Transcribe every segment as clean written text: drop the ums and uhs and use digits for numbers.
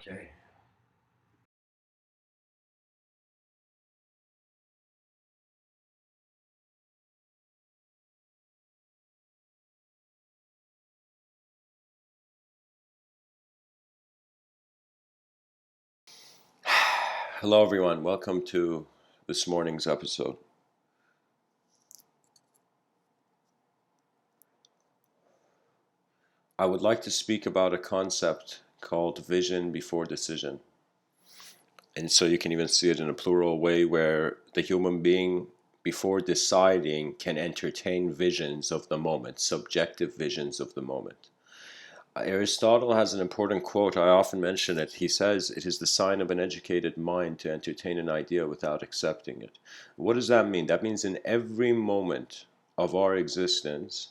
Okay. Hello, everyone. Welcome to this morning's episode. I would like to speak about a concept called vision before decision. And so you can even see it in a plural way where the human being, before deciding, can entertain visions of the moment, subjective visions of the moment. Aristotle has an important quote. I often mention it. He says, "It is the sign of an educated mind to entertain an idea without accepting it." What does that mean? That means in every moment of our existence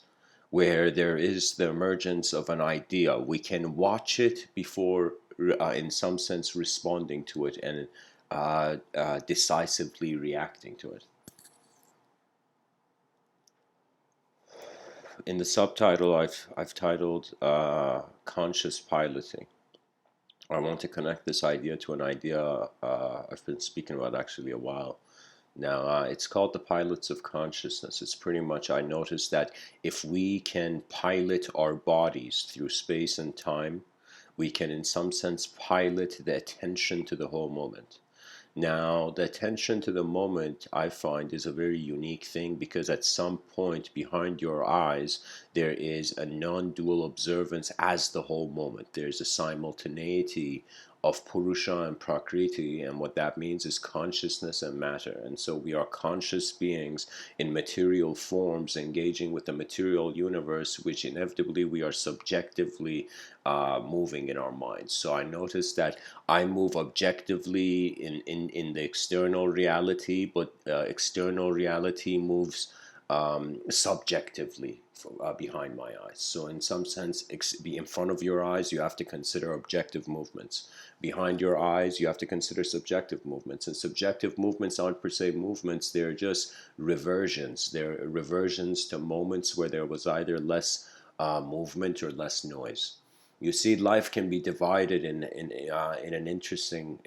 where there is the emergence of an idea, we can watch it before, in some sense, responding to it and decisively reacting to it. In the subtitle, I've titled "Conscious Piloting." I want to connect this idea to an idea I've been speaking about actually a while now. It's called the pilots of consciousness. It's pretty much, I noticed that if we can pilot our bodies through space and time, we can, in some sense, pilot the attention to the whole moment. Now, the attention to the moment, I find, is a very unique thing because at some point behind your eyes, there is a non dual observance as the whole moment. There's a simultaneity of Purusha and Prakriti, and what that means is consciousness and matter. And so we are conscious beings in material forms engaging with the material universe, which inevitably we are subjectively moving in our minds. So I noticed that I move objectively in the external reality, but external reality moves subjectively behind my eyes. So, in some sense, be in front of your eyes, you have to consider objective movements. Behind your eyes, you have to consider subjective movements. And subjective movements aren't per se movements, they're just reversions. They're reversions to moments where there was either less movement or less noise. You see, life can be divided in an interesting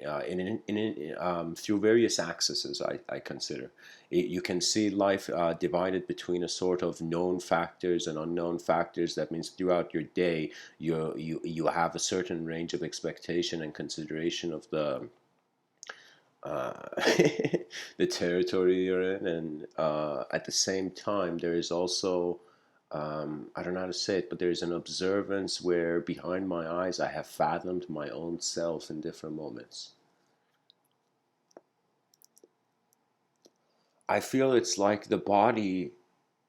through various axes. I consider you can see life divided between a sort of known factors and unknown factors. That means throughout your day, you have a certain range of expectation and consideration of the uh, the territory you're in, and at the same time, there is also I don't know how to say it, but there's an observance where behind my eyes I have fathomed my own self in different moments. I feel it's like the body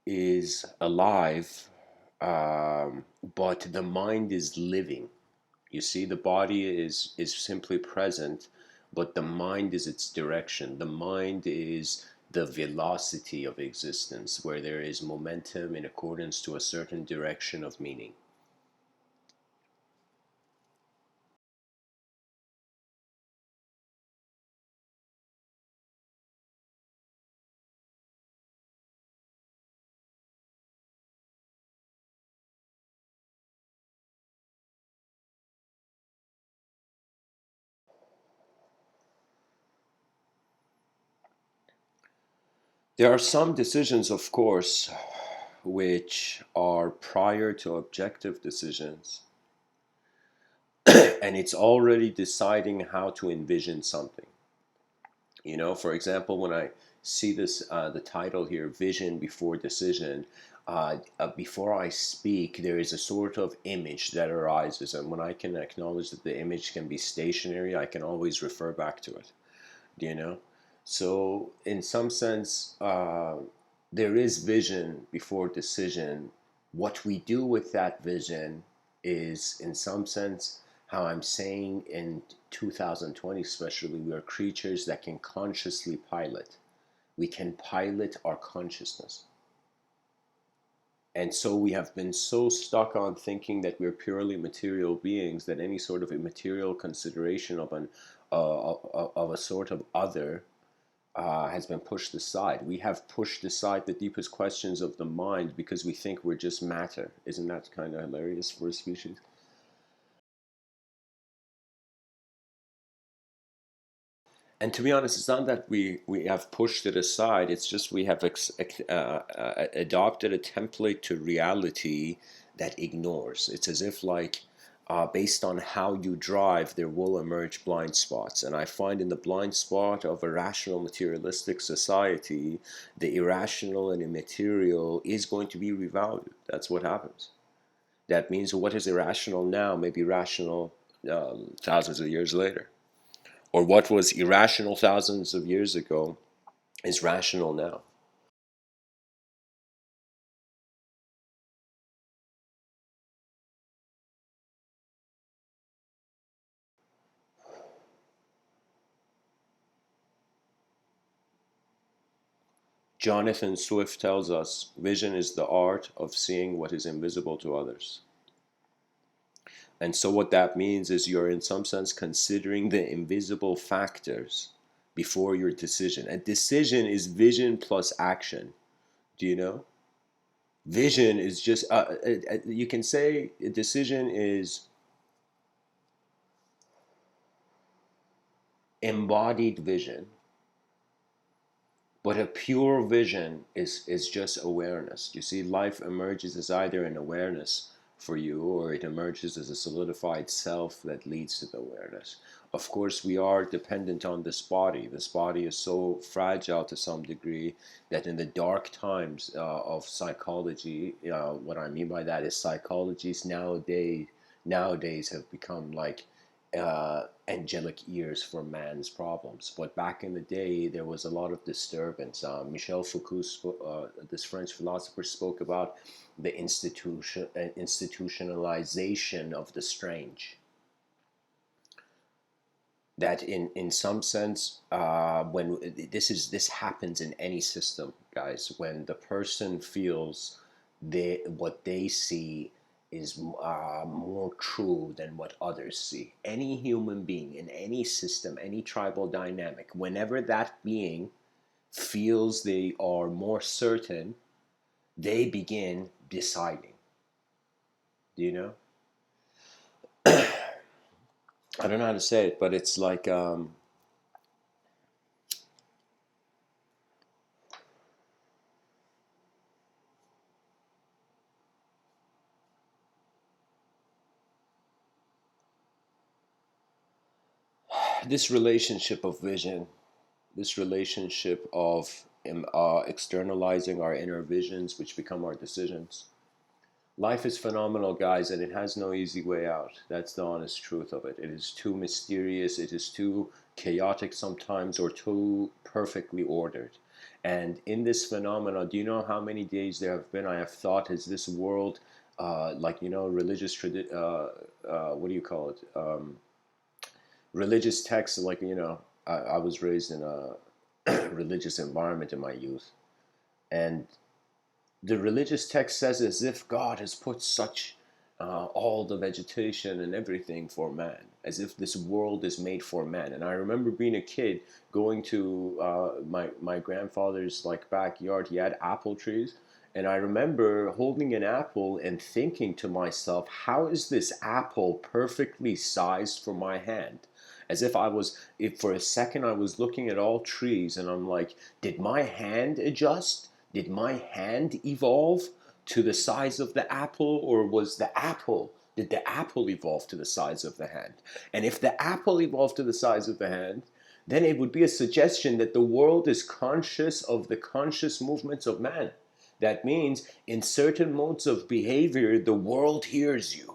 is alive, but the mind is living. You see, the body is simply present, but the mind is its direction. The mind is the velocity of existence, where there is momentum in accordance to a certain direction of meaning. There are some decisions, of course, which are prior to objective decisions, and it's already deciding how to envision something. For example, when I see this, the title here, Vision Before Decision, before I speak, there is a sort of image that arises. And when I can acknowledge that the image can be stationary, I can always refer back to it, you know? So, in some sense, there is vision before decision. What we do with that vision is, in some sense, how I'm saying in 2020, especially, we are creatures that can consciously pilot. We can pilot our consciousness. And so we have been so stuck on thinking that we're purely material beings that any sort of immaterial consideration of a sort of other has been pushed aside. We have pushed aside the deepest questions of the mind because we think we're just matter. Isn't that kind of hilarious for a species? And to be honest, it's not that we have pushed it aside. It's just we have adopted a template to reality that ignores. It's as if like based on how you drive, there will emerge blind spots. And I find in the blind spot of a rational materialistic society, the irrational and immaterial is going to be revalued. That's what happens. That means what is irrational now may be rational thousands of years later, or what was irrational thousands of years ago is rational now. Jonathan Swift tells us vision is the art of seeing what is invisible to others. And so, what that means is you're, in some sense, considering the invisible factors before your decision. A decision is vision plus action. Do you know? Vision is just, you can say a decision is embodied vision. But a pure vision is just awareness. You see, life emerges as either an awareness for you, or it emerges as a solidified self that leads to the awareness. Of course, we are dependent on this body. This body is so fragile to some degree that in the dark times of psychology, what I mean by that is psychologists nowadays have become like angelic ears for man's problems. But back in the day, there was a lot of disturbance. Michel Foucault, this French philosopher, spoke about the institutionalization of the strange. That in some sense, when this happens in any system, guys, when the person feels what they see is more true than what others see. Any human being in any system, any tribal dynamic, whenever that being feels they are more certain, they begin deciding. Do you know? I don't know how to say it, but it's like this relationship of vision, this relationship of externalizing our inner visions, which become our decisions. Life is phenomenal, guys, and it has no easy way out. That's the honest truth of it. It is too mysterious, it is too chaotic sometimes, or too perfectly ordered. And in this phenomenon, do you know how many days there have been? I have thought, is this world like, religious what do you call it? Religious texts, like, I was raised in a religious environment in my youth. And the religious text says as if God has put such all the vegetation and everything for man, as if this world is made for man. And I remember being a kid going to my grandfather's like backyard. He had apple trees, and I remember holding an apple and thinking to myself, how is this apple perfectly sized for my hand? As if if for a second I was looking at all trees and I'm like, did my hand adjust? Did my hand evolve to the size of the apple, or did the apple evolve to the size of the hand? And if the apple evolved to the size of the hand, then it would be a suggestion that the world is conscious of the conscious movements of man. That means in certain modes of behavior, the world hears you.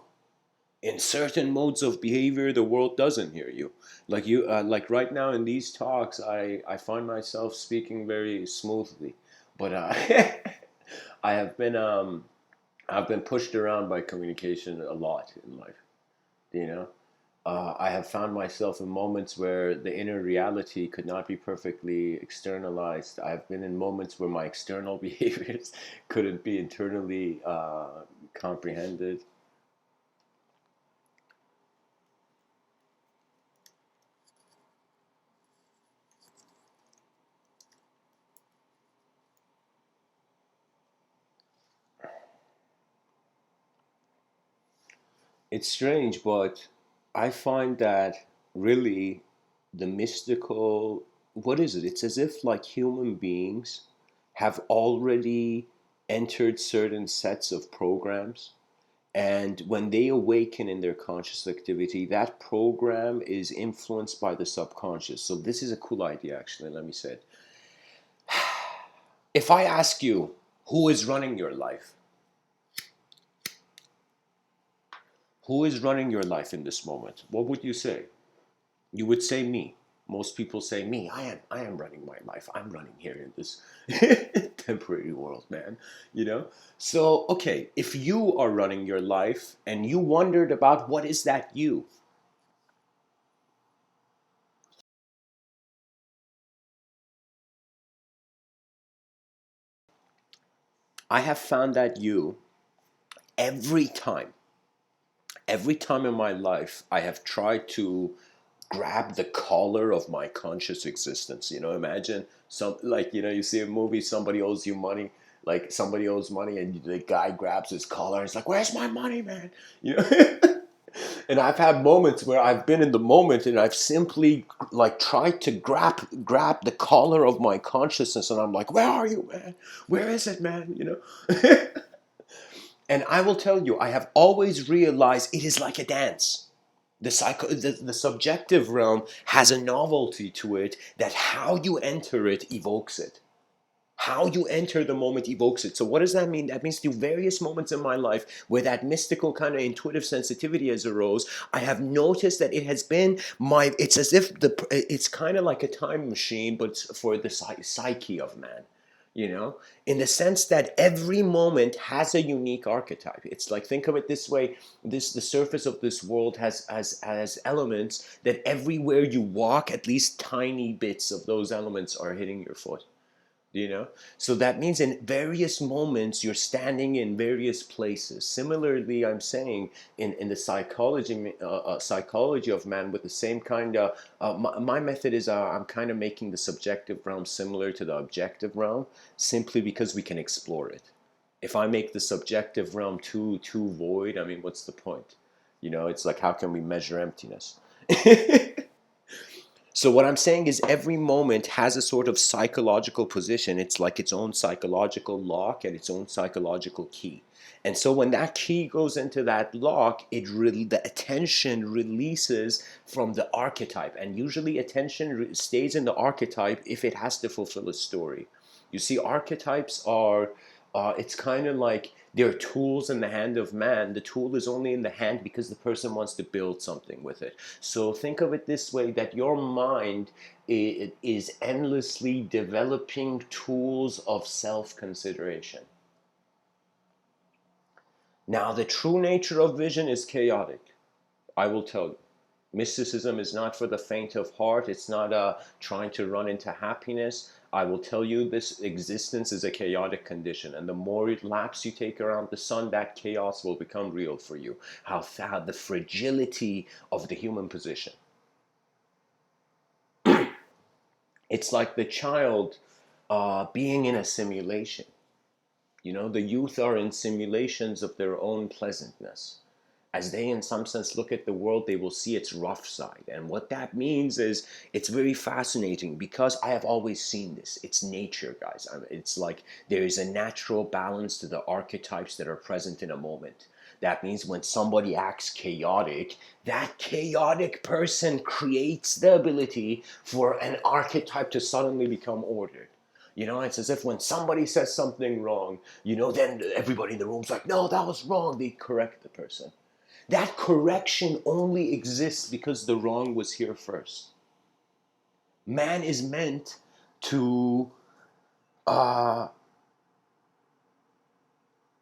In certain modes of behavior, the world doesn't hear you. Like right now in these talks, I find myself speaking very smoothly, but I have been I've been pushed around by communication a lot in life. You know, I have found myself in moments where the inner reality could not be perfectly externalized. I've been in moments where my external behaviors couldn't be internally comprehended. It's strange, but I find that really. the mystical, what is it? It's as if like human beings have already entered certain sets of programs, and when they awaken in their conscious activity, that program is influenced by the subconscious. So this is a cool idea, actually. Let me say it. If I ask you who is running your life, who is running your life in this moment, what would you say? You would say me. Most people say me. I am running my life. I'm running here in this temporary world, man. You know? So, okay, if you are running your life and you wondered about what is that you, I have found that you every time. Every time in my life, I have tried to grab the collar of my conscious existence. Imagine you see a movie, somebody owes you money, like somebody owes money, and the guy grabs his collar. He's like, "Where's my money, man?" You know. And I've had moments where I've been in the moment, and I've simply like tried to grab the collar of my consciousness, and I'm like, "Where are you, man? Where is it, man?" And I will tell you, I have always realized it is like a dance. The subjective realm has a novelty to it that how you enter it evokes it. How you enter the moment evokes it. So what does that mean? That means through various moments in my life where that mystical kind of intuitive sensitivity has arose, I have noticed that it has been it's as if it's kind of like a time machine, but for the psyche of man. In the sense that every moment has a unique archetype. It's like, think of it this way: the surface of this world has elements that everywhere you walk, at least tiny bits of those elements are hitting your foot. So that means in various moments you're standing in various places. Similarly, I'm saying in the psychology of man, with the same kind of my method is, I'm kind of making the subjective realm similar to the objective realm, simply because we can explore it. If I make the subjective realm too void, I mean, what's the point? It's like, how can we measure emptiness? So what I'm saying is every moment has a sort of psychological position. It's like its own psychological lock and its own psychological key. And so when that key goes into that lock, the attention releases from the archetype. And usually attention stays in the archetype if it has to fulfill a story. You see, archetypes are, it's kind of like they're tools in the hand of man. The tool is only in the hand because the person wants to build something with it. So think of it this way, that your mind is endlessly developing tools of self-consideration. Now, the true nature of vision is chaotic. I will tell you. Mysticism is not for the faint of heart. It's not trying to run into happiness. I will tell you, this existence is a chaotic condition. And the more laps you take around the sun, that chaos will become real for you. How the fragility of the human position. It's like the child being in a simulation. The youth are in simulations of their own pleasantness. As they, in some sense, look at the world, they will see its rough side. And what that means is, it's very fascinating, because I have always seen this. It's nature, guys. It's like there is a natural balance to the archetypes that are present in a moment. That means when somebody acts chaotic, that chaotic person creates the ability for an archetype to suddenly become ordered. It's as if when somebody says something wrong, then everybody in the room's like, no, that was wrong. They correct the person. That correction only exists because the wrong was here first. Man is meant to, uh,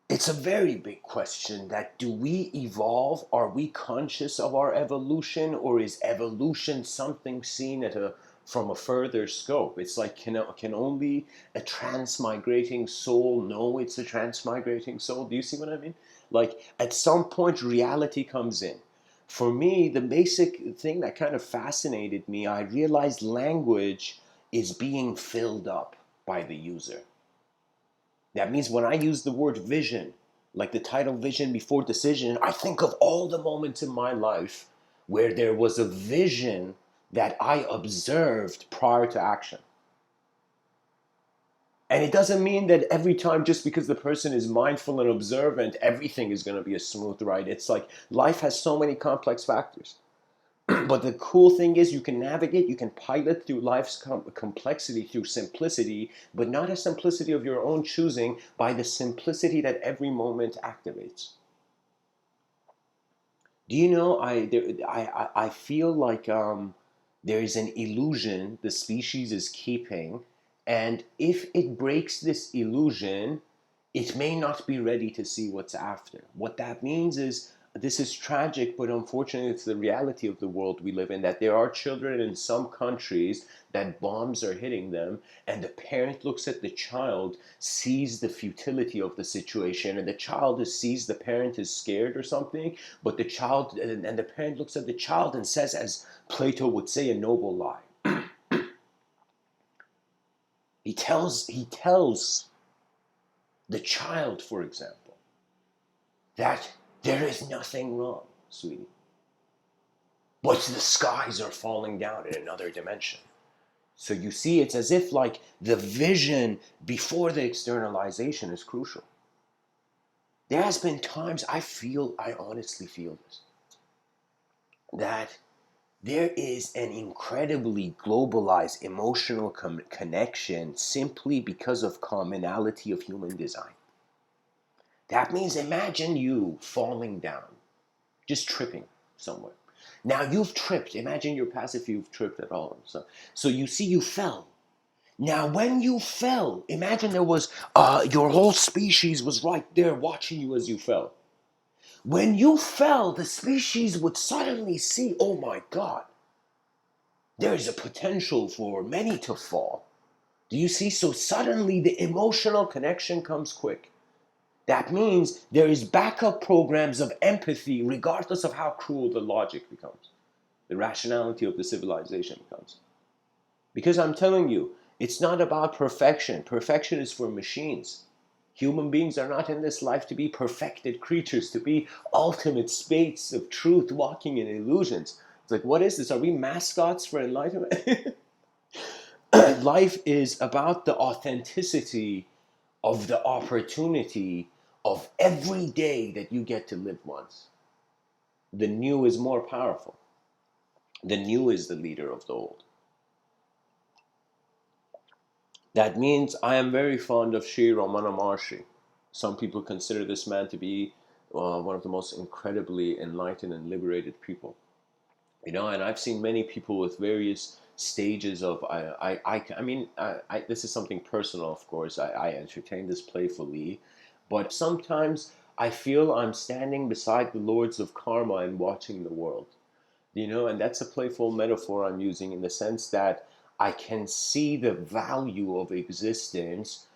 it's a very big question, that do we evolve? Are we conscious of our evolution, or is evolution something seen from a further scope? It's like, can only a transmigrating soul know it's a transmigrating soul? Do you see what I mean? Like, at some point, reality comes in. For me, the basic thing that kind of fascinated me, I realized language is being filled up by the user. That means when I use the word vision, like the title Vision Before Decision, I think of all the moments in my life where there was a vision that I observed prior to action. And it doesn't mean that every time, just because the person is mindful and observant, everything is going to be a smooth ride. It's like life has so many complex factors. But the cool thing is you can navigate, you can pilot through life's complexity through simplicity, but not a simplicity of your own choosing, by the simplicity that every moment activates. Do you know, I feel like there is an illusion the species is keeping, and if it breaks this illusion, it may not be ready to see what's after. What that means is, this is tragic, but unfortunately, it's the reality of the world we live in, that there are children in some countries that bombs are hitting them, and the parent looks at the child, sees the futility of the situation, and the child sees the parent is scared or something, but the child, and the parent looks at the child and says, as Plato would say, a noble lie. He tells the child, for example, that there is nothing wrong, sweetie, but the skies are falling down in another dimension. So you see, it's as if like the vision before the externalization is crucial. There has been times I honestly feel this, that there is an incredibly globalized emotional connection simply because of commonality of human design. That means, imagine you falling down, just tripping somewhere. Now you've tripped. Imagine you're passive, you've tripped at all. So you see, you fell. Now, when you fell, imagine there was your whole species was right there watching you as you fell. When you fell, the species would suddenly see, oh my God, there is a potential for many to fall. Do you see? So suddenly the emotional connection comes quick. That means there is backup programs of empathy regardless of how cruel the logic becomes, the rationality of the civilization becomes. Because I'm telling you, it's not about perfection. Perfection is for machines. Human beings are not in this life to be perfected creatures, to be ultimate space of truth walking in illusions. It's like, what is this? Are we mascots for enlightenment? Life is about the authenticity of the opportunity of every day that you get to live once. The new is more powerful. The new is the leader of the old. That means I am very fond of Sri Ramana Maharshi. Some people consider this man to be one of the most incredibly enlightened and liberated people. And I've seen many people with various stages of this is something personal, of course. I entertain this playfully, but sometimes I feel I'm standing beside the lords of karma and watching the world. And that's a playful metaphor I'm using, in the sense that I can see the value of existence,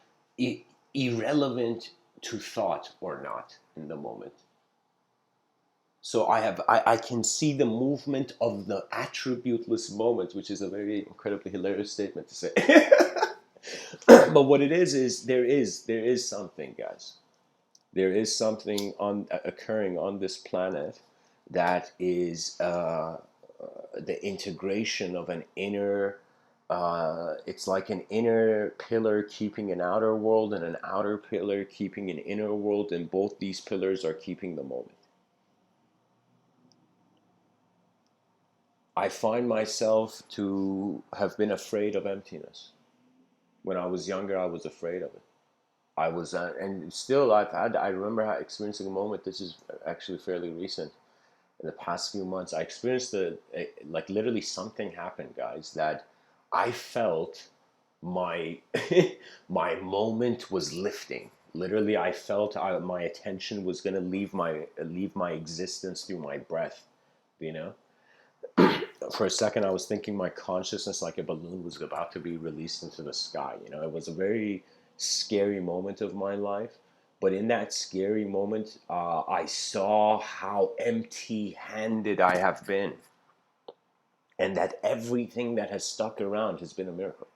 irrelevant to thought or not in the moment. So I can see the movement of the attributeless moment, which is a very incredibly hilarious statement to say. But what it is there is something, guys. There is something occurring on this planet that is the integration of an inner. It's like an inner pillar keeping an outer world, and an outer pillar keeping an inner world, and both these pillars are keeping the moment. I find myself to have been afraid of emptiness. When I was younger, I was afraid of it. And still, I remember experiencing a moment. This is actually fairly recent. In the past few months, I experienced like literally something happened, guys, that I felt my my moment was lifting. Literally, I felt my attention was gonna leave my existence through my breath. You know, for a second, I was thinking my consciousness, like a balloon, was about to be released into the sky. It was a very scary moment of my life. But in that scary moment, I saw how empty handed I have been, and that everything that has stuck around has been a miracle.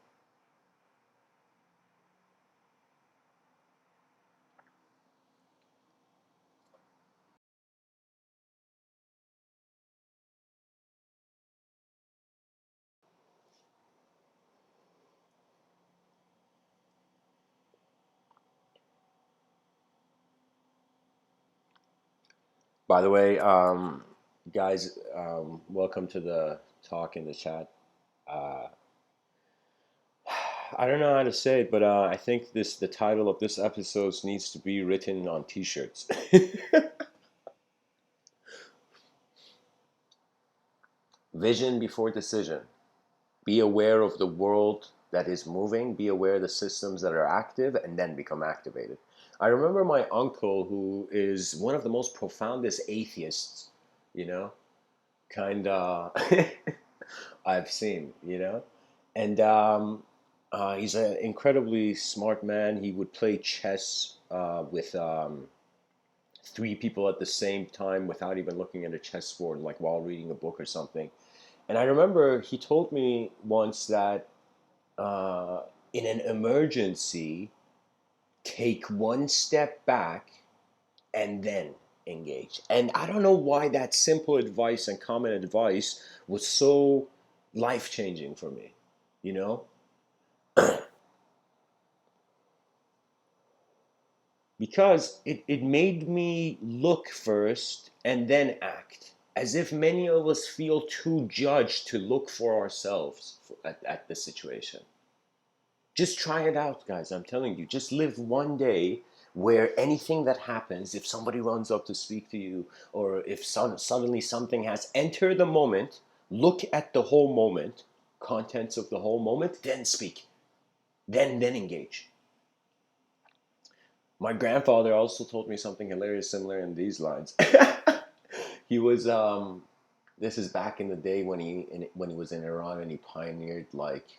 By the way, guys, welcome to the talk in the chat. Uh, I don't know how to say it, but I think the title of this episode needs to be written on T-shirts. Vision before decision. Be aware of the world that is moving. Be aware of the systems that are active, and then become activated. I remember my uncle, who is one of the most profoundest atheists, you know, kind of I've seen, and he's an incredibly smart man. He would play chess with three people at the same time without even looking at a chessboard, like while reading a book or something. And I remember he told me once that uh, in an emergency, take one step back and then engage. And I don't know why that simple advice and common advice was so life changing for me, you know? Because it made me look first and then act. As if many of us feel too judged to look for ourselves at the situation. Just try it out, guys. I'm telling you. Just live one day where anything that happens, if somebody runs up to speak to you, or if suddenly something has, enter the moment, look at the whole moment, contents of the whole moment, then speak. Then engage. My grandfather also told me something hilarious, similar in these lines. He was this is back in the day when he was in Iran, and he pioneered like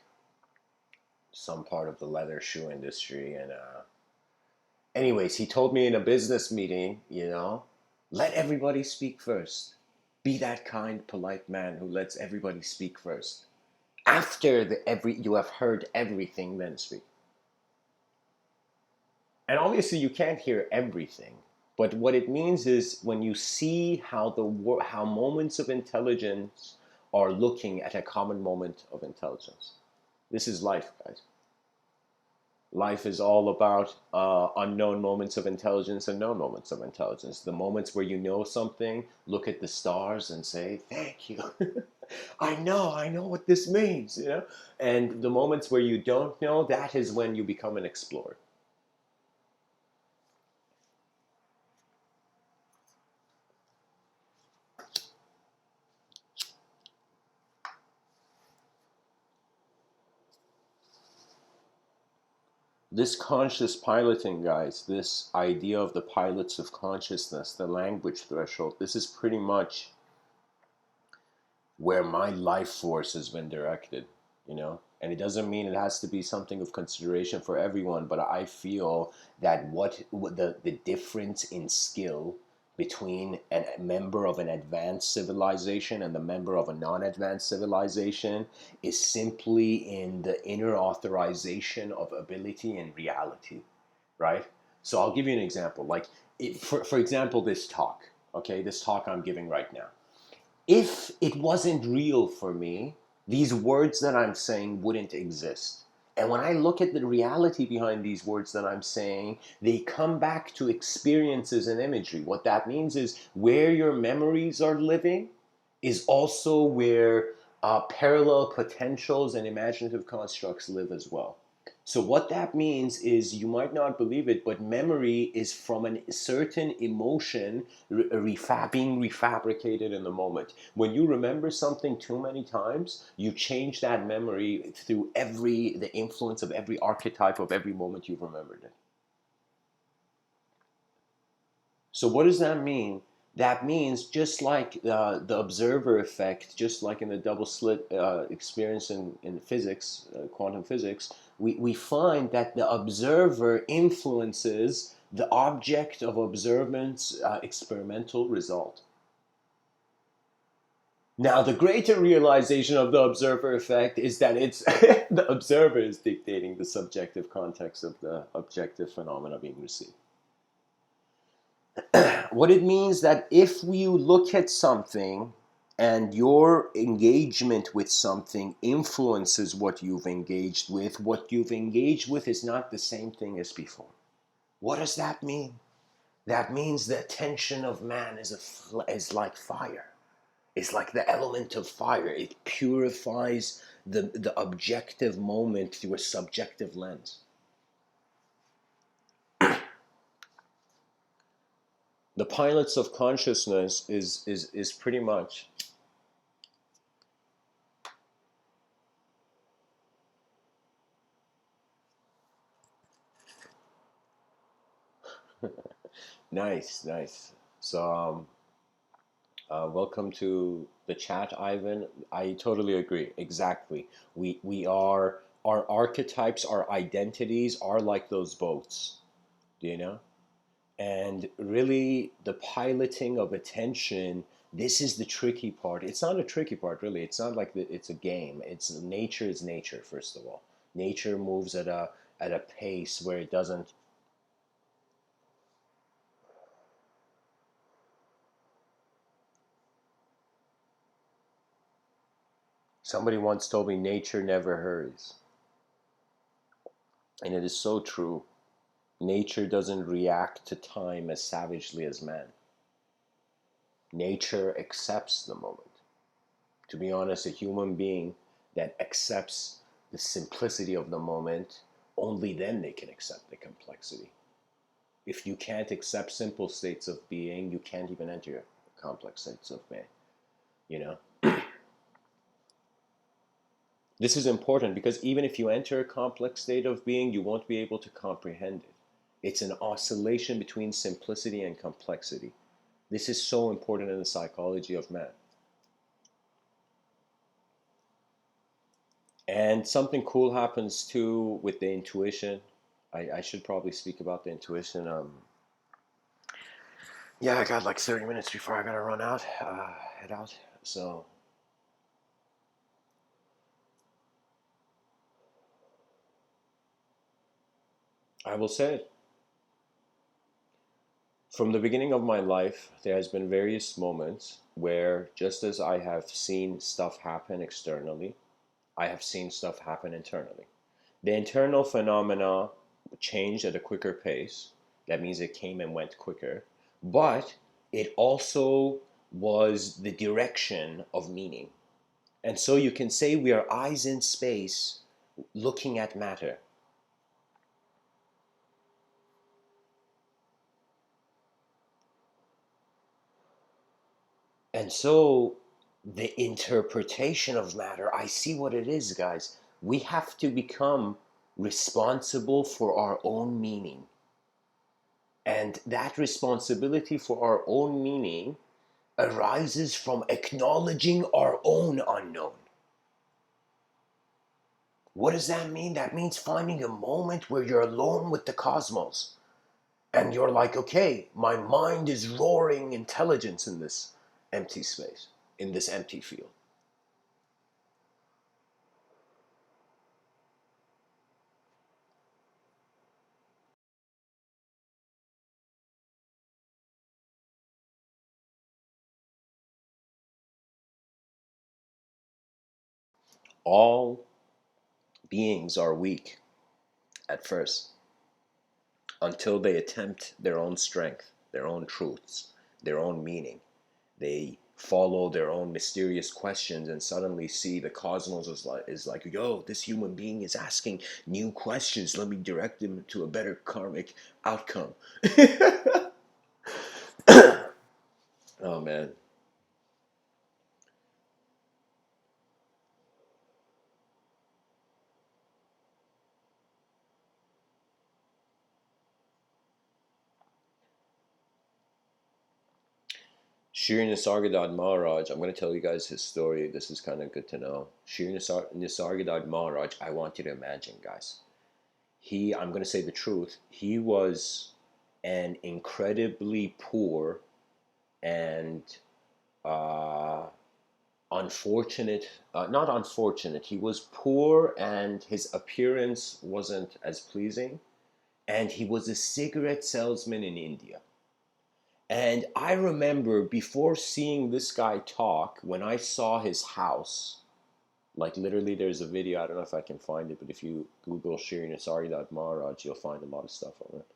some part of the leather shoe industry. And anyways, he told me in a business meeting, let everybody speak first. Be that kind, polite man who lets everybody speak first. After you have heard everything, then speak. And obviously, you can't hear everything. But what it means is when you see how moments of intelligence are looking at a common moment of intelligence. This is life, guys. Life is all about unknown moments of intelligence and known moments of intelligence. The moments where you know something, look at the stars and say, thank you. I know what this means, And the moments where you don't know, that is when you become an explorer. This conscious piloting, guys, this idea of the pilots of consciousness, the language threshold, this is pretty much where my life force has been directed. And it doesn't mean it has to be something of consideration for everyone, but I feel that what the difference in skill between a member of an advanced civilization and the member of a non-advanced civilization is simply in the inner authorization of ability and reality, right? So I'll give you an example. Like, for example, this talk, okay, this talk I'm giving right now. If it wasn't real for me, these words that I'm saying wouldn't exist. And when I look at the reality behind these words that I'm saying, they come back to experiences and imagery. What that means is where your memories are living is also where parallel potentials and imaginative constructs live as well. So what that means is, you might not believe it, but memory is from a certain emotion being refabricated in the moment. When you remember something too many times, you change that memory through the influence of every archetype of every moment you've remembered it. So what does that mean? That means, just like the observer effect, just like in the double slit experience in physics, quantum physics, we find that the observer influences the object of observance experimental result. Now, the greater realization of the observer effect is that it's the observer is dictating the subjective context of the objective phenomena being received. What it means that if you look at something and your engagement with something influences what you've engaged with, what you've engaged with is not the same thing as before. What does that mean? That means the attention of man is like fire. It's like the element of fire. It purifies the objective moment through a subjective lens. The pilots of consciousness is pretty much nice, nice. So welcome to the chat, Ivan. I totally agree. Exactly. We are our archetypes, our identities are like those boats. Do you know? And really, the piloting of attention, this is the tricky part. It's not a tricky part, really. It's not like it's a game. It's nature is nature, first of all. Nature moves at a pace where it doesn't. Somebody once told me nature never hurries. And it is so true. Nature doesn't react to time as savagely as man. Nature accepts the moment. To be honest, a human being that accepts the simplicity of the moment, only then they can accept the complexity. If you can't accept simple states of being, you can't even enter complex states of being, you know? This is important because even if you enter a complex state of being, you won't be able to comprehend it. It's an oscillation between simplicity and complexity. This is so important in the psychology of man. And something cool happens too with the intuition. I should probably speak about the intuition. Yeah, I got like 30 minutes before I gotta run out, head out. So I will say it. From the beginning of my life, there has been various moments where just as I have seen stuff happen externally, I have seen stuff happen internally. The internal phenomena changed at a quicker pace. That means it came and went quicker. But it also was the direction of meaning. And so you can say we are eyes in space looking at matter. And so the interpretation of matter, I see what it is, guys. We have to become responsible for our own meaning. And that responsibility for our own meaning arises from acknowledging our own unknown. What does that mean? That means finding a moment where you're alone with the cosmos. And you're like, okay, my mind is roaring intelligence in this empty space, in this empty field. All beings are weak at first until they attempt their own strength, their own truths, their own meaning. They follow their own mysterious questions and suddenly see the cosmos is like, yo, this human being is asking new questions. Let me direct him to a better karmic outcome. Oh man. Shri Nisargadatta Maharaj, I'm going to tell you guys his story. This is kind of good to know. Shri Nisargadatta Maharaj, I want you to imagine, guys. I'm going to say the truth, he was an incredibly poor and uh, unfortunate, not unfortunate, he was poor and his appearance wasn't as pleasing. And he was a cigarette salesman in India. And I remember before seeing this guy talk, when I saw his house, like literally there's a video, I don't know if I can find it, but if you Google Shri Nisargadatta Maharaj, you'll find a lot of stuff on it.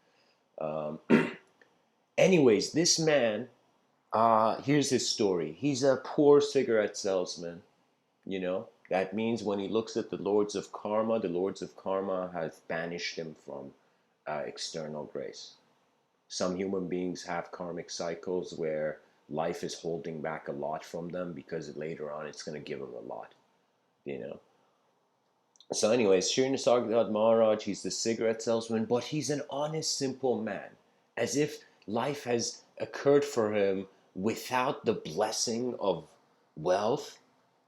Anyways, this man, here's his story. He's a poor cigarette salesman, you know. That means when he looks at the Lords of Karma have banished him from external grace. Some human beings have karmic cycles where life is holding back a lot from them because later on it's going to give them a lot, you know. So, anyways, Shri Nisargadatta Maharaj, he's the cigarette salesman, but he's an honest, simple man. As if life has occurred for him without the blessing of wealth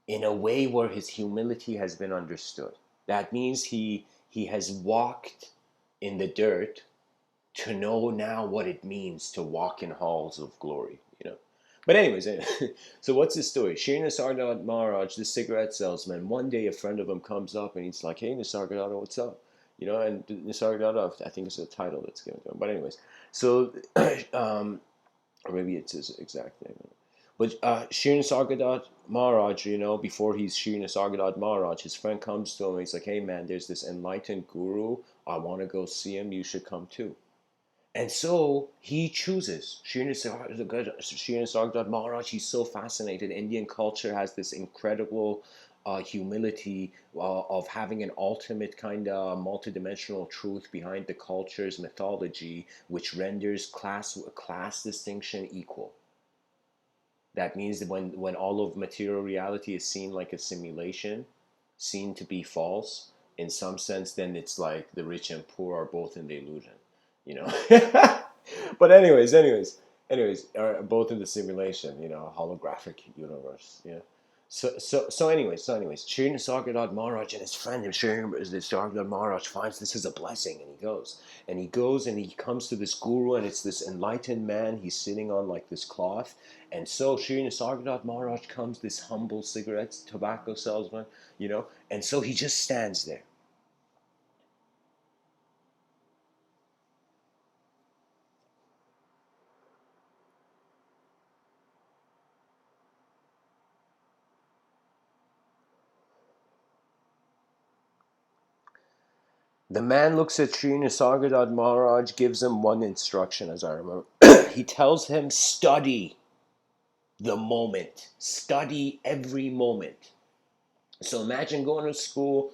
in a way where his humility has been understood. That means he has walked in the dirt to know now what it means to walk in halls of glory, you know. But anyways, so what's his story? Shri Nisargadatta Maharaj, the cigarette salesman, one day a friend of him comes up and he's like, hey, Nisargadatta, what's up? You know, and Nisargadatta, I think it's a title that's given to him. But anyways, so, or maybe it's his exact name. But Shri Nisargadatta Maharaj, you know, before he's Shri Nisargadatta Maharaj, his friend comes to him and he's like, hey man, there's this enlightened guru. I want to go see him. You should come too. And so he chooses Shri Nisargadatta Maharaj. He's so fascinated. Indian culture has this incredible humility of having an ultimate kind of multidimensional truth behind the culture's mythology, which renders class distinction equal. That means that when all of material reality is seen like a simulation, seen to be false, in some sense, then it's like the rich and poor are both in the illusion, you know. But both in the simulation, you know, holographic universe, yeah. So anyways, Shri Nisargadatta Maharaj and his friend Shri Nisargadatta Maharaj finds this is a blessing, and he comes to this guru, and it's this enlightened man. He's sitting on like this cloth, and so Shri Nisargadatta Maharaj comes, this humble cigarette tobacco salesman, you know, and so he just stands there. The man looks at Sri Nisargadatta Maharaj, gives him one instruction, as I remember. He tells him, study the moment, study every moment. So imagine going to school,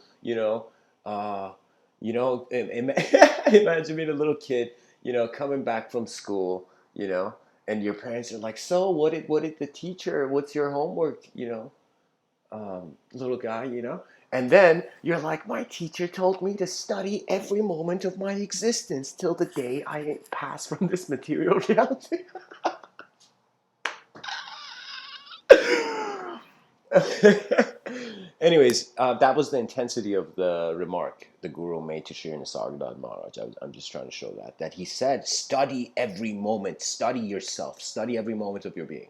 uh, imagine being a little kid, coming back from school, and your parents are like, so what did the teacher, what's your homework, little guy, And then you're like, my teacher told me to study every moment of my existence till the day I pass from this material reality. Anyways, that was the intensity of the remark the guru made to Shri Nisargadatta Maharaj. I'm just trying to show that he said, study every moment, study yourself, study every moment of your being.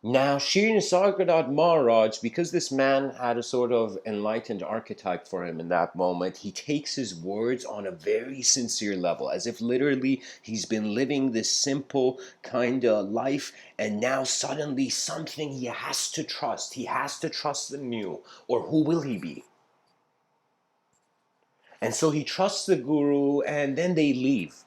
Now, Shri Nisargadatta Maharaj, because this man had a sort of enlightened archetype for him in that moment, he takes his words on a very sincere level, as if literally he's been living this simple kind of life, and now suddenly something he has to trust. He has to trust the new, or who will he be? And so he trusts the guru, and then they leave.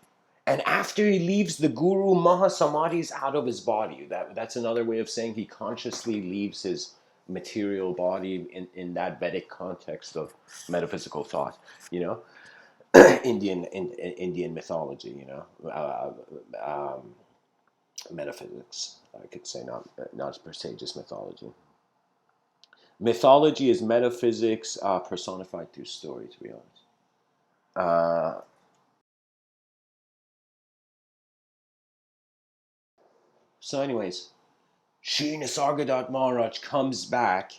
And after he leaves, the guru Mahasamadhi's out of his body. That's another way of saying he consciously leaves his material body in that Vedic context of metaphysical thought, you know, Indian mythology, metaphysics. I could say not per se just mythology. Mythology is metaphysics personified through story, to be honest. Uh, anyways, Shri Nisargadatta Maharaj comes back,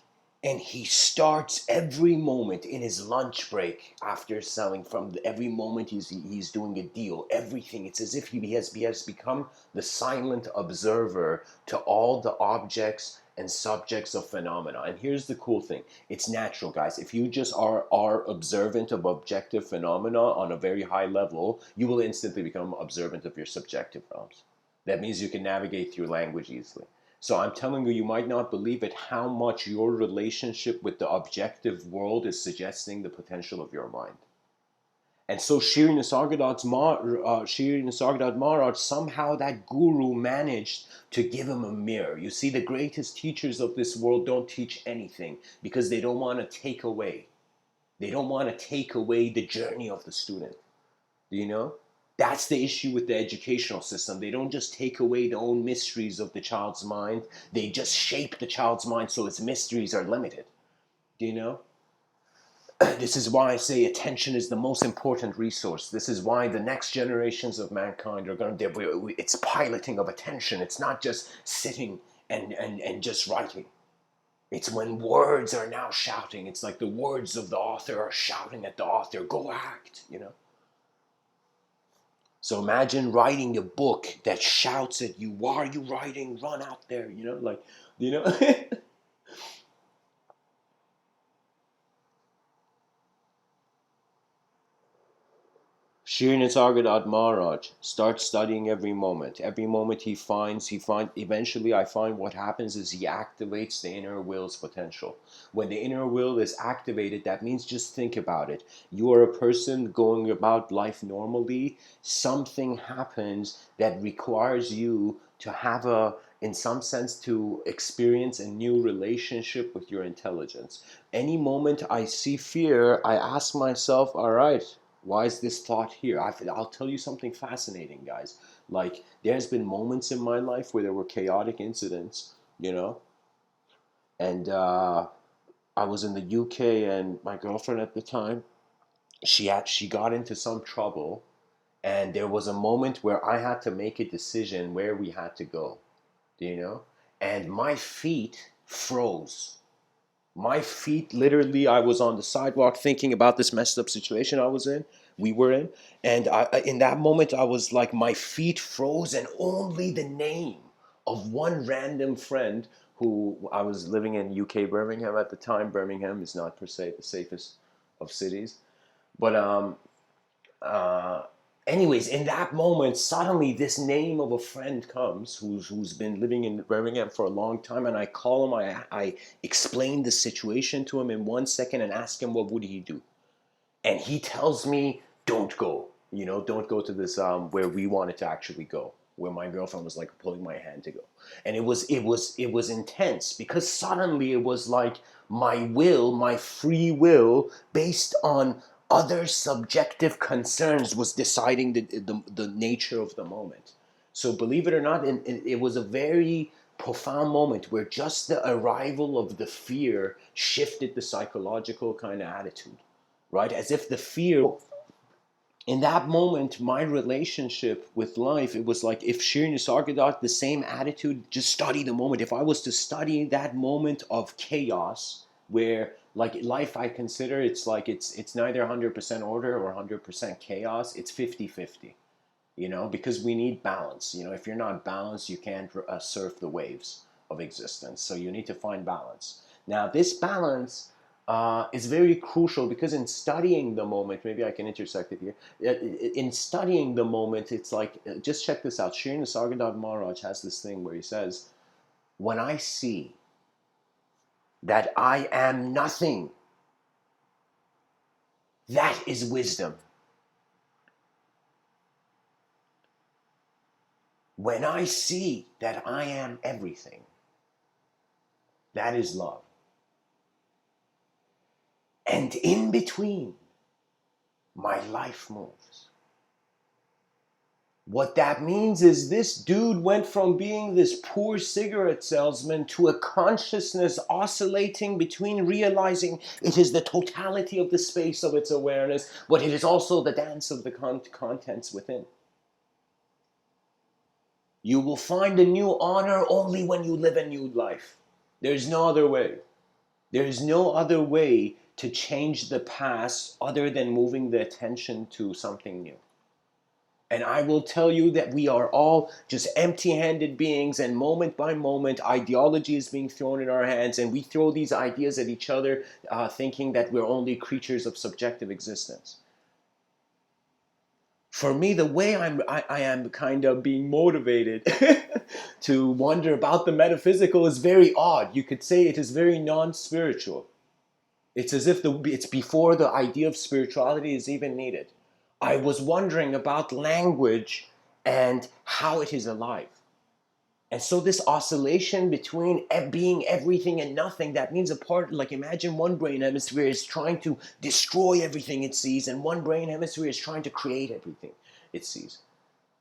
and he starts every moment in his lunch break after selling. From every moment he's doing a deal, everything. It's as if he has become the silent observer to all the objects and subjects of phenomena. And here's the cool thing: it's natural, guys. If you just are observant of objective phenomena on a very high level, you will instantly become observant of your subjective realms. That means you can navigate through language easily. So I'm telling you, you might not believe it, how much your relationship with the objective world is suggesting the potential of your mind. And so Shri Nisargadatta Maharaj, somehow that guru managed to give him a mirror. You see, the greatest teachers of this world don't teach anything because they don't want to take away. They don't want to take away the journey of the student. Do you know? That's the issue with the educational system. They don't just take away the own mysteries of the child's mind. They just shape the child's mind so its mysteries are limited. Do you know? This is why I say attention is the most important resource. This is why the next generations of mankind are going to, it's piloting of attention. It's not just sitting and just writing. It's when words are now shouting. It's like the words of the author are shouting at the author, go act, you know. So imagine writing a book that shouts at you, why are you writing? Run out there, you know, like, you know. Shri Nisargadatta Maharaj starts studying every moment. Every moment he finds, eventually I find what happens is he activates the inner will's potential. When the inner will is activated, that means just think about it. You are a person going about life normally. Something happens that requires you to have in some sense, to experience a new relationship with your intelligence. Any moment I see fear, I ask myself, all right, why is this thought here? I'll tell you something fascinating, guys. Like, there's been moments in my life where there were chaotic incidents, you know, and I was in the UK, and my girlfriend at the time, she got into some trouble, and there was a moment where I had to make a decision where we had to go, do you know? And my feet froze. My feet literally, I was on the sidewalk thinking about this messed up situation we were in, and in that moment I was like, my feet froze, and only the name of one random friend who, I was living in UK Birmingham at the time. Birmingham is not per se the safest of cities, but uh, anyways, in that moment, suddenly this name of a friend comes who's been living in Birmingham for a long time, and I call him. I explain the situation to him in 1 second and ask him what would he do, and he tells me, "Don't go. You know, don't go to this where we wanted to actually go." Where my girlfriend was like pulling my hand to go, and it was intense because suddenly it was like my free will, based on other subjective concerns, was deciding the nature of the moment. So believe it or not, it was a very profound moment where just the arrival of the fear shifted the psychological kind of attitude, right? As if the fear, in that moment, my relationship with life, it was like if Shri Nisargadatta, the same attitude, just study the moment. If I was to study that moment of chaos, where like life, I consider it's like it's neither 100% order or 100% chaos. It's 50-50, you know, because we need balance. You know, if you're not balanced, you can't surf the waves of existence. So you need to find balance. Now, this balance is very crucial because in studying the moment, maybe I can intersect it here. In studying the moment, it's like, just check this out. Shri Nisargadatta Maharaj has this thing where he says, when I see that I am nothing, that is wisdom. When I see that I am everything, that is love. And in between, my life moves. What that means is this dude went from being this poor cigarette salesman to a consciousness oscillating between realizing it is the totality of the space of its awareness, but it is also the dance of the contents within. You will find a new honor only when you live a new life. There's no other way. There is no other way to change the past other than moving the attention to something new. And I will tell you that we are all just empty-handed beings, and moment by moment, ideology is being thrown in our hands, and we throw these ideas at each other, thinking that we're only creatures of subjective existence. For me, the way I am kind of being motivated to wonder about the metaphysical is very odd. You could say it is very non-spiritual. It's as if it's before the idea of spirituality is even needed. I was wondering about language and how it is alive. And so this oscillation between being everything and nothing, that means a part, like imagine one brain hemisphere is trying to destroy everything it sees, and one brain hemisphere is trying to create everything it sees.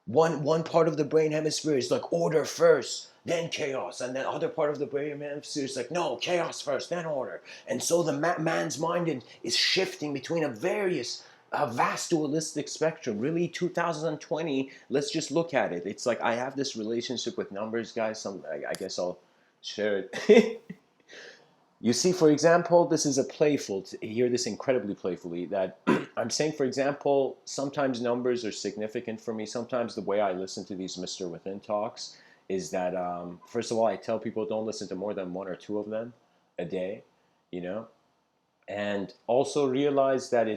One part of the brain hemisphere is like order first, then chaos, and then other part of the brain hemisphere is like no, chaos first, then order. And so the man's mind is shifting between a vast dualistic spectrum. Really, 2020. Let's just look at it. It's like I have this relationship with numbers, guys. I guess I'll share it. You see, for example, this is a playful, hear this incredibly playfully, that I'm saying, for example, sometimes numbers are significant for me. Sometimes the way I listen to these Mr. Within talks is that, first of all, I tell people don't listen to more than one or two of them a day, you know? And also realize that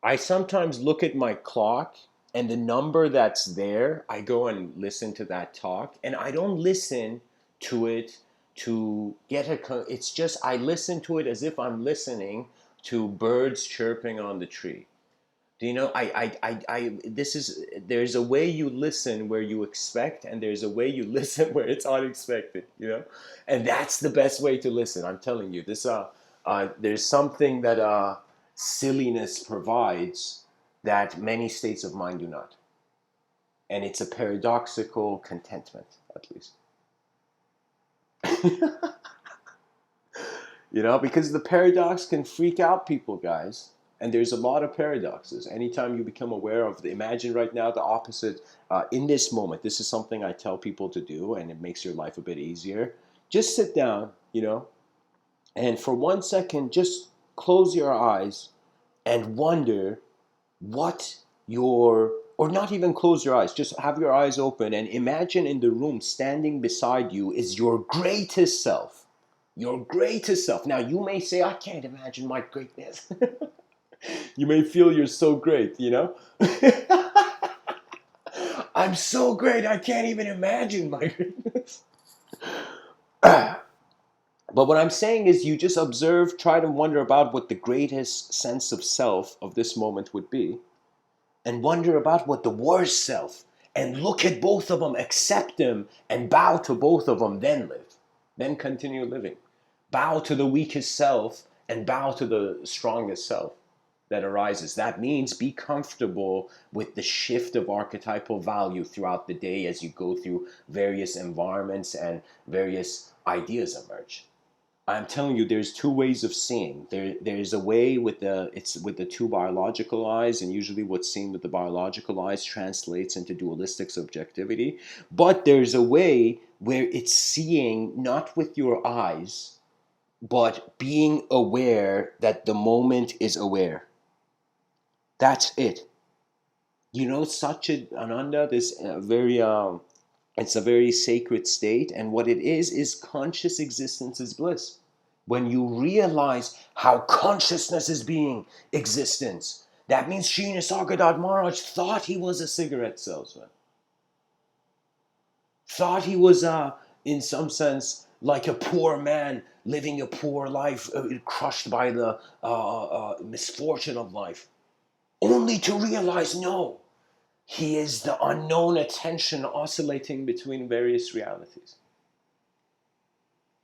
I sometimes look at my clock and the number that's there, I go and listen to that talk, and I don't listen to it to get it's just I listen to it as if I'm listening to birds chirping on the tree. Do you know, this is, there's a way you listen where you expect, and there's a way you listen where it's unexpected, you know? And that's the best way to listen. I'm telling you, there's something that silliness provides that many states of mind do not. And it's a paradoxical contentment, at least. You know, because the paradox can freak out people, guys. And there's a lot of paradoxes. Anytime you become aware of imagine right now the opposite in this moment. This is something I tell people to do, and it makes your life a bit easier. Just sit down, you know, and for 1 second, just close your eyes and wonder what or not even close your eyes, just have your eyes open and imagine in the room standing beside you is your greatest self. Your greatest self. Now, you may say, I can't imagine my greatness. You may feel you're so great, you know? I'm so great, I can't even imagine my greatness. But what I'm saying is, you just observe, try to wonder about what the greatest sense of self of this moment would be, and wonder about what the worst self, and look at both of them, accept them, and bow to both of them, then live. Then continue living. Bow to the weakest self and bow to the strongest self that arises. That means be comfortable with the shift of archetypal value throughout the day as you go through various environments and various ideas emerge. I'm telling you, there's two ways of seeing. There's a way with the two biological eyes, and usually what's seen with the biological eyes translates into dualistic subjectivity. But there's a way where it's seeing not with your eyes, but being aware that the moment is aware. That's it. You know, Satchid Ananda, this it's a very sacred state, and what it is conscious existence is bliss. When you realize how consciousness is being existence, that means Sri Nisargadatta Maharaj thought he was a cigarette salesman, thought he was, in some sense, like a poor man living a poor life, crushed by the misfortune of life, only to realize no, he is the unknown attention oscillating between various realities.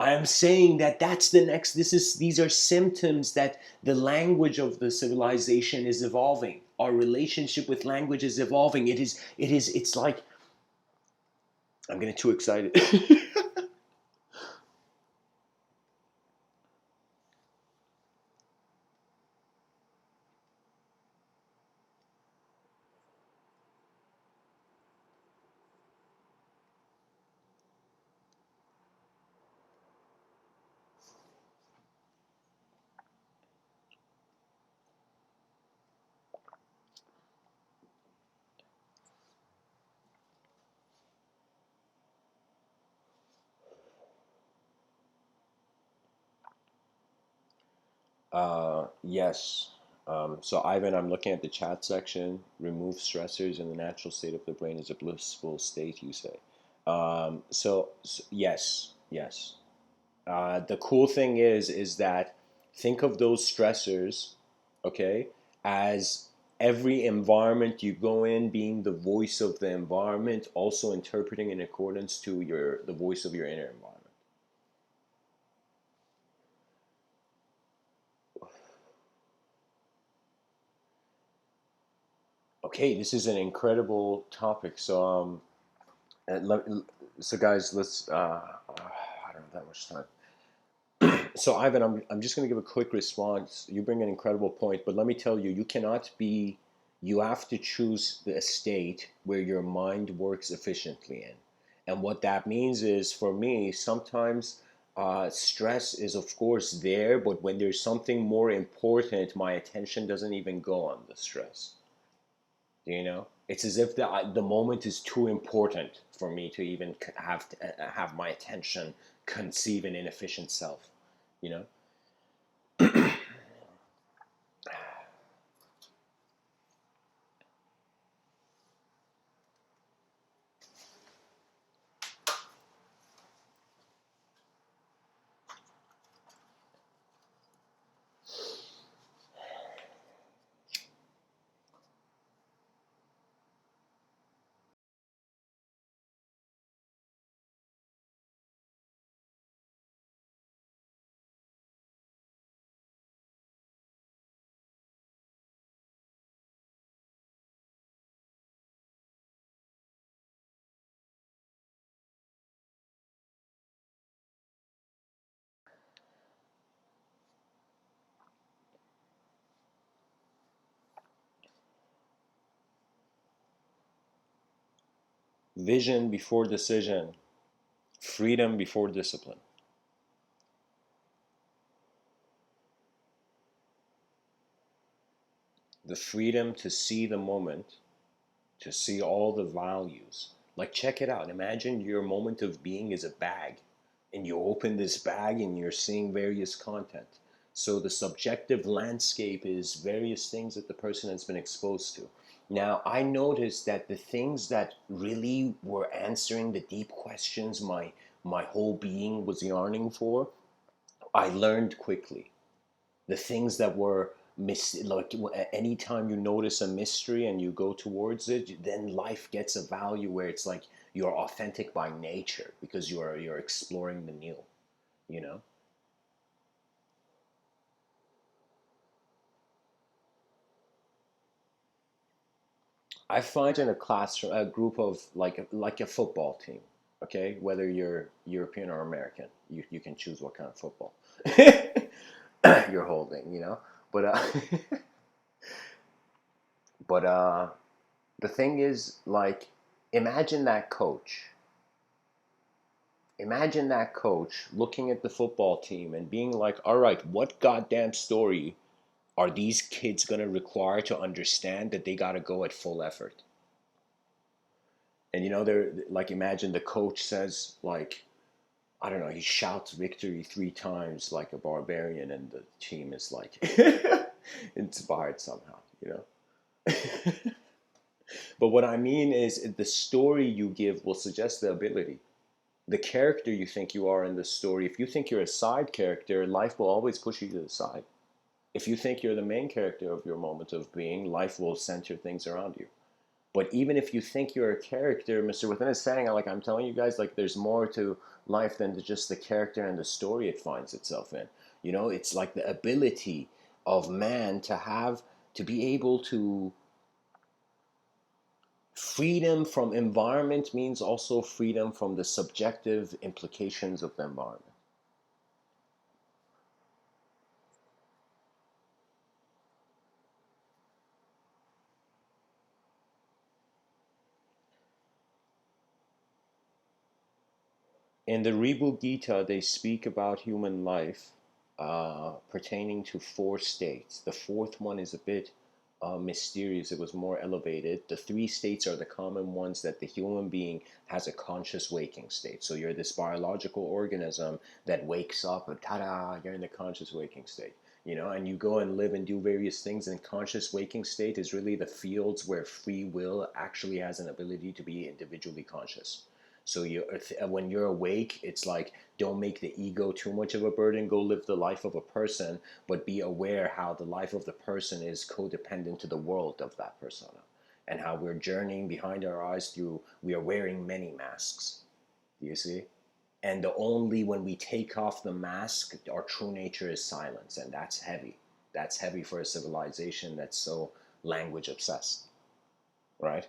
I am saying that that's the next, these are symptoms that the language of the civilization is evolving. Our relationship with language is evolving. It's like, I'm getting too excited. Yes. So Ivan, I'm looking at the chat section. Remove stressors in the natural state of the brain is a blissful state, you say. So yes, yes. The cool thing is that think of those stressors, okay, as every environment you go in being the voice of the environment, also interpreting in accordance to the voice of your inner environment. Okay, this is an incredible topic. Uh, let, so guys, let's. I don't have that much time. So Ivan, I'm just going to give a quick response. You bring an incredible point, but let me tell you, you cannot be. You have to choose the state where your mind works efficiently in, and what that means is, for me, sometimes stress is of course there, but when there's something more important, my attention doesn't even go on the stress. You know, it's as if the moment is too important for me to even have my attention conceive an inefficient self. You know, vision before decision, freedom before discipline. The freedom to see the moment, to see all the values. Like, check it out. Imagine your moment of being is a bag, and you open this bag and you're seeing various content. So, the subjective landscape is various things that the person has been exposed to. Now, I noticed that the things that really were answering the deep questions my whole being was yearning for, I learned quickly. The things that were like anytime you notice a mystery and you go towards it, then life gets a value where it's like you're authentic by nature because you're exploring the new, you know. I find in a classroom a group of like a football team, okay, whether you're European or American, you can choose what kind of football you're holding, you know. But but the thing is, like, imagine that coach imagine that coach looking at the football team and being like, all right, what goddamn story are these kids going to require to understand that they got to go at full effort? And you know, they're like, imagine the coach says, like, I don't know, he shouts victory three times like a barbarian, and the team is like inspired somehow, you know? But what I mean is, the story you give will suggest the ability. The character you think you are in the story, if you think you're a side character, life will always push you to the side. If you think you're the main character of your moment of being, life will center things around you. But even if you think you're a character, Mr. Within is saying, like, I'm telling you guys, like, there's more to life than just the character and the story it finds itself in. You know, it's like the ability of man to have, to be able to, freedom from environment means also freedom from the subjective implications of the environment. In the Rebhu Gita, they speak about human life pertaining to four states. The fourth one is a bit mysterious, it was more elevated. The three states are the common ones that the human being has a conscious waking state. So you're this biological organism that wakes up and ta da, you're in the conscious waking state. You know, and you go and live and do various things. And conscious waking state is really the fields where free will actually has an ability to be individually conscious. So when you're awake, it's like, don't make the ego too much of a burden. Go live the life of a person, but be aware how the life of the person is codependent to the world of that persona, and how we're journeying behind our eyes through. We are wearing many masks. Do you see? And the only when we take off the mask, our true nature is silence, and that's heavy. That's heavy for a civilization that's so language obsessed, right?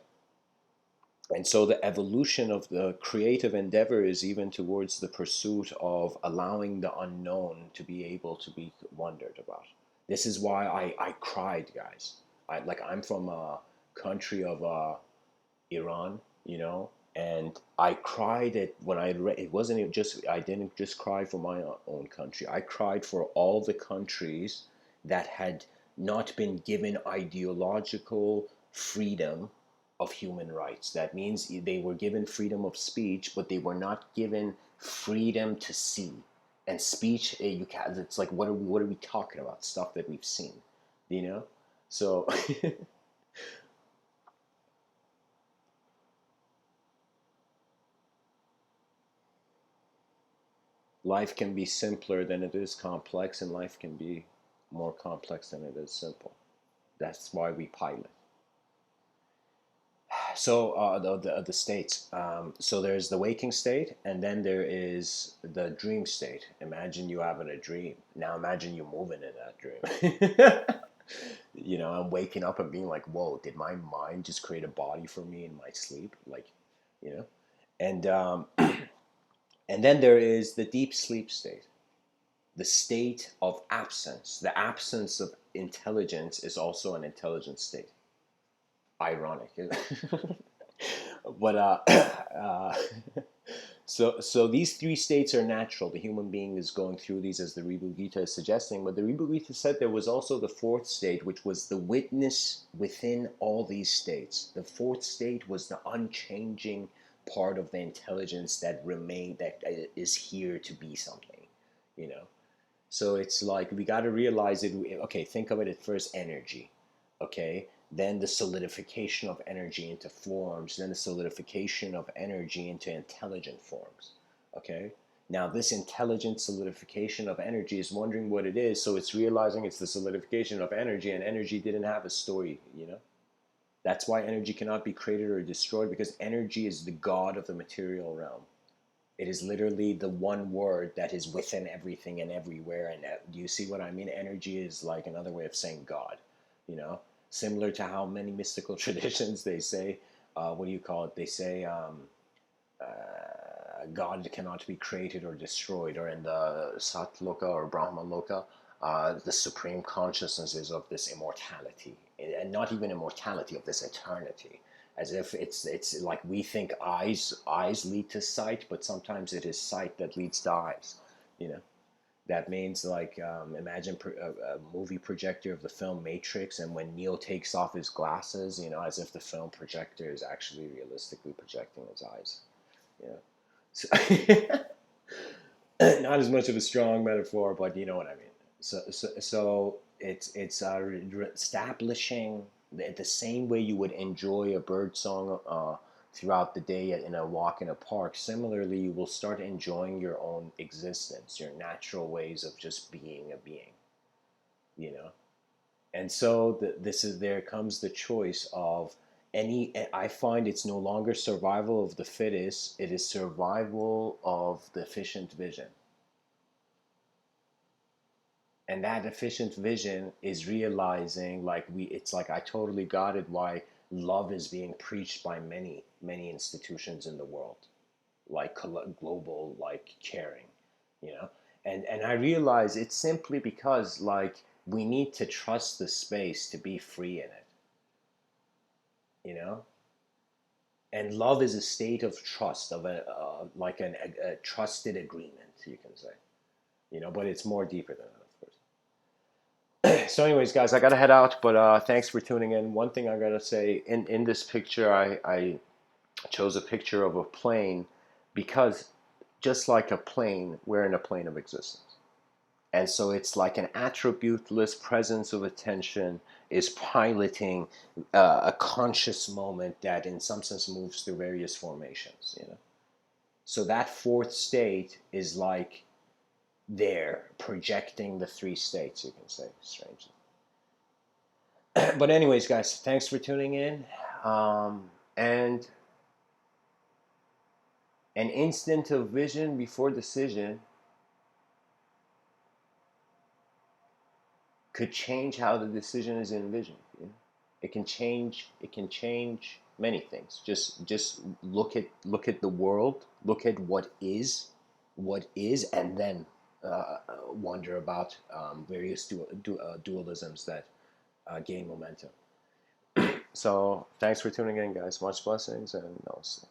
And so the evolution of the creative endeavor is even towards the pursuit of allowing the unknown to be able to be wondered about. This is why I cried, guys. I'm from a country of Iran, and I cried it when I read. It wasn't just, I didn't just cry for my own country. I cried for all the countries that had not been given ideological freedom of human rights. That means they were given freedom of speech, but they were not given freedom to see. And speech, you can, it's like, what are we talking about? Stuff that we've seen, you know. So life can be simpler than it is complex, and life can be more complex than it is simple. That's why we pilot. So the states. So there's the waking state, and then there is the dream state. Imagine you having a dream. Now imagine you moving in that dream. I'm waking up and being like, "Whoa, did my mind just create a body for me in my sleep?" Like, you know. And and then there is the deep sleep state, the state of absence. The absence of intelligence is also an intelligent state. Ironic, isn't it? But so these three states are natural. The human being is going through these, as the Rebhu Gita is suggesting. But the Rebhu Gita said there was also the fourth state, which was the witness within all these states. The fourth state was the unchanging part of the intelligence that is here to be something, you know. So it's like we got to realize it. Okay, think of it at first, energy. Okay, then the solidification of energy into forms, then the solidification of energy into intelligent forms. Okay, now this intelligent solidification of energy is wondering what it is, so it's realizing it's the solidification of energy, and energy didn't have a story, That's why energy cannot be created or destroyed, because energy is the god of the material realm. It is literally the one word that is within everything and everywhere. And do you see what I mean? Energy is like another way of saying God, you know, similar to how many mystical traditions they say, what do you call it? They say God cannot be created or destroyed, or in the Satloka or Brahma Loka, the supreme consciousness is of this immortality, and not even immortality, of this eternity. As if it's like we think eyes lead to sight, but sometimes it is sight that leads to eyes. You know, that means like imagine a movie projector of the film Matrix, and when Neo takes off his glasses, as if the film projector is actually realistically projecting his eyes. You know, so not as much of a strong metaphor, but you know what I mean. So it's establishing the same way you would enjoy a bird song throughout the day in a walk in a park. Similarly, you will start enjoying your own existence, your natural ways of just being a being. You know, and so there comes the choice of any. I find it's no longer survival of the fittest; it is survival of the efficient vision. And that efficient vision is realizing, like, it's like I totally got it, why love is being preached by many institutions in the world, like global, like caring, you know. And I realize it's simply because, like, we need to trust the space to be free in it, you know. And love is a state of trust, of like a trusted agreement, you can say, but it's more deeper than that, of course. So anyways, guys, I gotta head out, but thanks for tuning in. One thing I gotta say, in this picture, I chose a picture of a plane, because just like a plane, we're in a plane of existence. And so it's like an attributeless presence of attention is piloting a conscious moment that in some sense moves through various formations, So that fourth state is like they're projecting the three states, you can say, strangely. But anyways, guys, thanks for tuning in. And an instant of vision before decision could change how the decision is envisioned. You know? It can change. It can change many things. Just look at the world. Look at what is, and then wonder about various dualisms that gain momentum. So thanks for tuning in, guys. Much blessings and namaste.